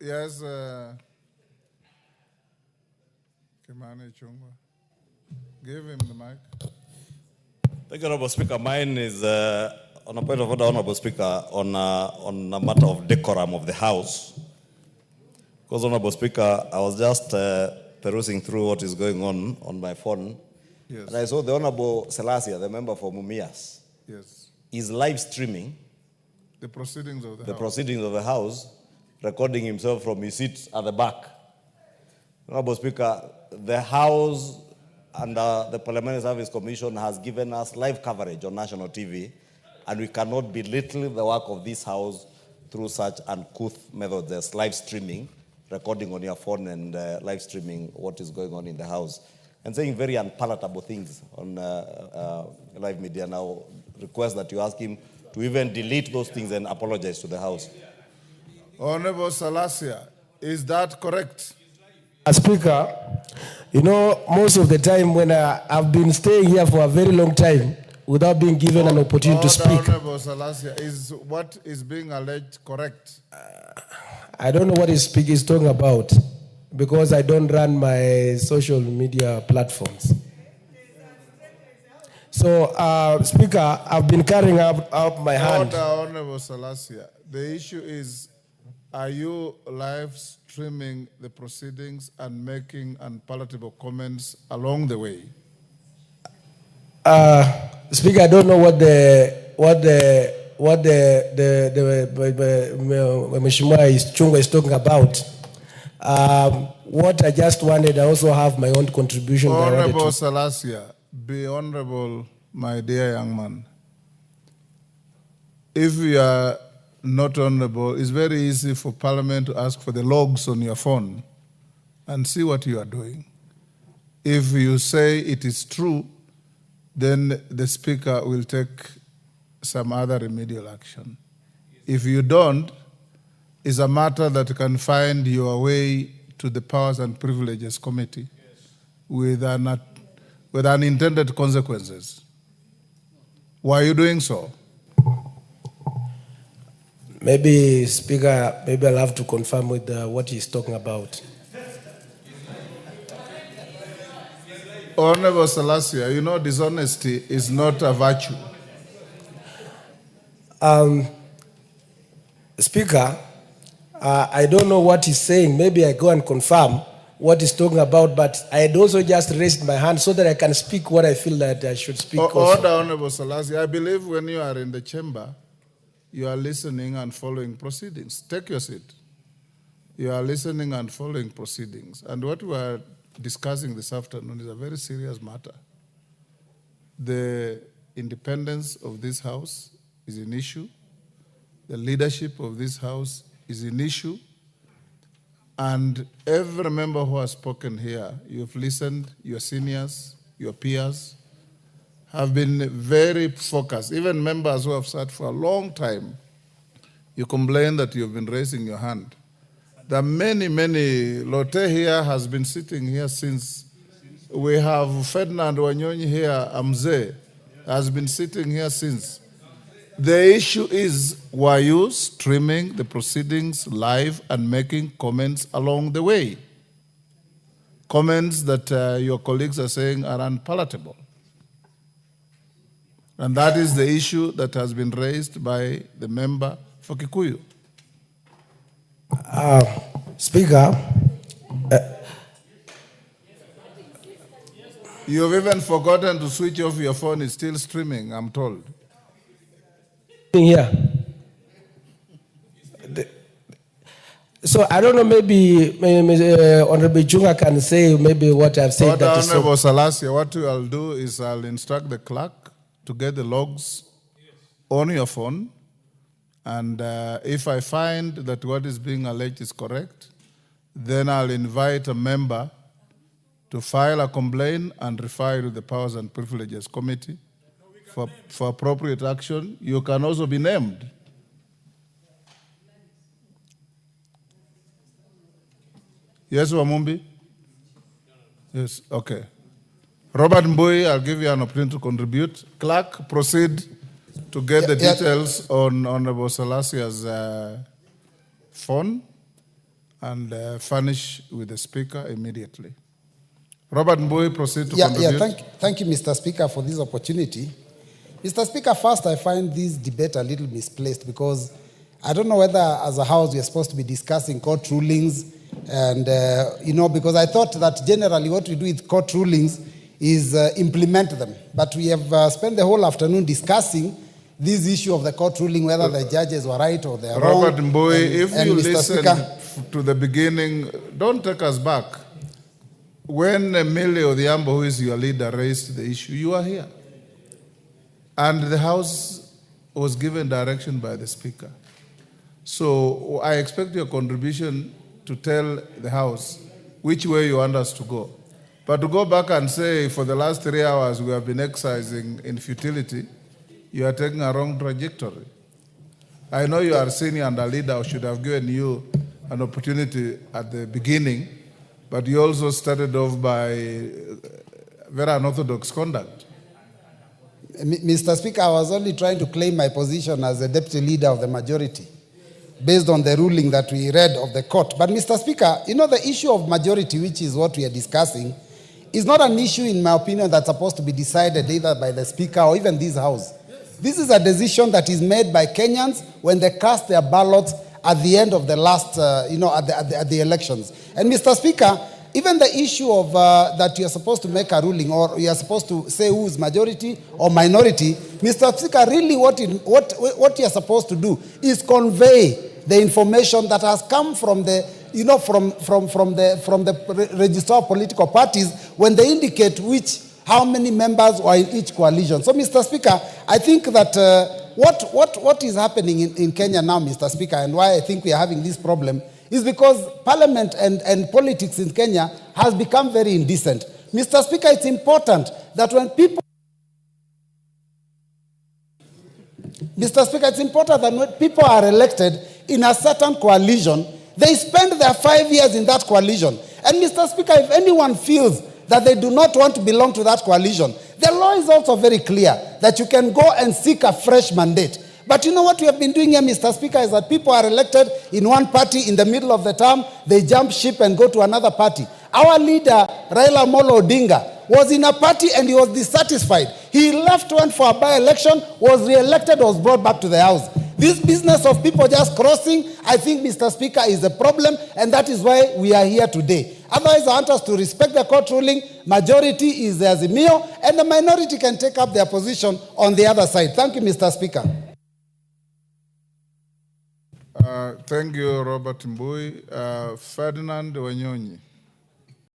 Yes, Kimani Ichungwa. Give him the mic. Thank you, Honorable Speaker. Mine is on a point of order, Honorable Speaker, on a matter of decorum of the House. Because, Honorable Speaker, I was just perusing through what is going on my phone. Yes. And I saw the Honorable Salasya, the member for Mumias, Yes. is live streaming The proceedings of the House. proceedings of the House, recording himself from his seat at the back. Honorable Speaker, the House under the Parliamentary Service Commission has given us live coverage on national TV, and we cannot belittle the work of this House through such uncouth methods as live streaming, recording on your phone and live streaming what is going on in the House, and saying very unpalatable things on live media. Now, request that you ask him to even delete those things and apologize to the House. Honorable Salasya, is that correct? Speaker, you know, most of the time when I've been staying here for a very long time without being given an opportunity to speak. Honorable Salasya, is what is being alleged correct? I don't know what he's talking about because I don't run my social media platforms. So, Speaker, I've been carrying out my hand. Honorable Salasya, the issue is, are you live streaming the proceedings and making unpalatable comments along the way? Speaker, I don't know what Mheshimiwa Ichungwa is talking about. What I just wanted, I also have my own contribution. Honorable Salasya, be honorable, my dear young man. If you are not honorable, it's very easy for Parliament to ask for the logs on your phone and see what you are doing. If you say it is true, then the Speaker will take some other remedial action. If you don't, it's a matter that can find your way to the Powers and Privileges Committee with unintended consequences. Why are you doing so? Maybe, Speaker, maybe I'll have to confirm with what he's talking about. Honorable Salasya, you know dishonesty is not a virtue. Speaker, I don't know what he's saying. Maybe I go and confirm what he's talking about, but I had also just raised my hand so that I can speak what I feel that I should speak. Order, Honorable Salasya. I believe when you are in the chamber, you are listening and following proceedings. Take your seat. You are listening and following proceedings. And what we are discussing this afternoon is a very serious matter. The independence of this House is an issue. The leadership of this House is an issue. And every member who has spoken here, you've listened, your seniors, your peers, have been very focused. Even members who have sat for a long time, you complain that you've been raising your hand. There are many, Lotte here has been sitting here since. We have Ferdinand Wanyonyi here, Amze, has been sitting here since. The issue is, were you streaming the proceedings live and making comments along the way? Comments that your colleagues are saying are unpalatable. And that is the issue that has been raised by the member for Kikuyu. Speaker, you've even forgotten to switch off your phone. It's still streaming, I'm told. Here. So I don't know, maybe Honorable Ichungwa can say maybe what I've said. Honorable Salasya, what I'll do is I'll instruct the clerk to get the logs on your phone. And if I find that what is being alleged is correct, then I'll invite a member to file a complaint and refer to the Powers and Privileges Committee for appropriate action. You can also be named. Yes, Wamumbi? Yes, okay. Robert Mbui, I'll give you an opportunity to contribute. Clerk, proceed to get the details on Honorable Salasya's phone and furnish with the Speaker immediately. Robert Mbui, proceed to Yeah, contribute. thank you, Mr. Speaker, for this opportunity. Mr. Speaker, first I find this debate a little misplaced because I don't know whether as a House we are supposed to be discussing court rulings and, because I thought that generally what we do with court rulings is implement them. But we have spent the whole afternoon discussing this issue of the court ruling, whether the judges were right or they are wrong. Robert Mbui, if you Mr. listen Speaker, to the beginning, don't take us back. When Emilio Odhiambo, who is your leader, raised the issue, you are here. And the House was given direction by the Speaker. So I expect your contribution to tell the House which way you want us to go. But to go back and say for the last 3 hours we have been exercising in futility, you are taking a wrong trajectory. I know you are senior and a leader, should have given you an opportunity at the beginning, but you also started off by very unorthodox conduct. Mr. Speaker, I was only trying to claim my position as the deputy leader of the majority based on the ruling that we read of the court. But Mr. Speaker, the issue of majority, which is what we are discussing, is not an issue, in my opinion, that's supposed to be decided either by the Speaker or even this House. This is a decision that is made by Kenyans when they cast their ballots at the end of the last, at the elections. And Mr. Speaker, even the issue of that you are supposed to make a ruling or you are supposed to say who is majority or minority, Mr. Speaker, really what you are supposed to do is convey the information that has come from the, from the register of political parties when they indicate how many members are in each coalition. So, Mr. Speaker, I think that what is happening in Kenya now, Mr. Speaker, and why I think we are having this problem is because Parliament and politics in Kenya has become very indecent. Mr. Speaker, it's important that when people are elected in a certain coalition, they spend their 5 years in that coalition. And Mr. Speaker, if anyone feels that they do not want to belong to that coalition, the law is also very clear that you can go and seek a fresh mandate. But you know what we have been doing here, Mr. Speaker, is that people are elected in one party in the middle of the term, they jump ship and go to another party. Our leader, Raila Amolo Odinga, was in a party and he was dissatisfied. He left, went for a by-election, was re-elected, was brought back to the House. This business of people just crossing, I think, Mr. Speaker, is a problem, and that is why we are here today. Otherwise, I want us to respect the court ruling. Majority is the Azimio, and the minority can take up their position on the other side. Thank you, Mr. Speaker. Thank you, Robert Mbui. Ferdinand Wanyonyi.